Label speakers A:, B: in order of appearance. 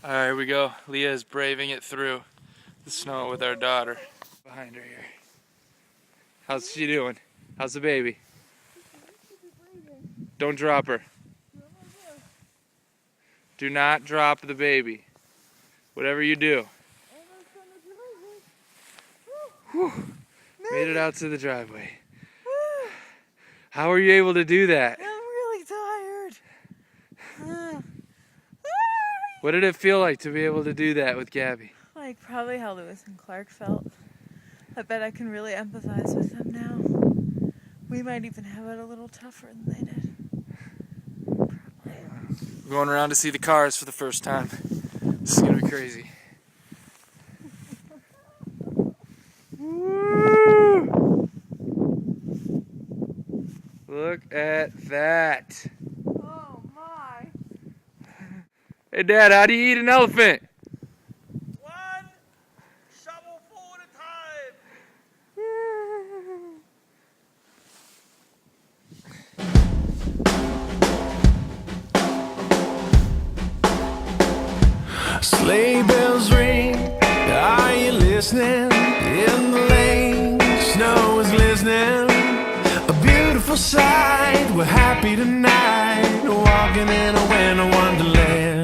A: Alright, here we go. Leah is braving it through the snow with our daughter behind her here. How's she doing? How's the baby? Don't drop her. Do not drop the baby. Whatever you do. Whew. Made it out to the driveway. How were you able to do that?
B: I'm really tired.
A: What did it feel like to be able to do that with Gabby?
B: Like probably how Lewis and Clark felt. I bet I can really empathize with them now. We might even have it a little tougher than they did.
A: We're going around to see the cars for the first time. This is gonna be crazy. Woo! Look at that.
B: Oh my.
A: Hey Dad, how do you eat an elephant?
C: One shovelful at a time.
D: Sleigh bells ring, are you listening? In the lane, snow is glistening. A beautiful sight, we're happy tonight, walking in a winter wonderland.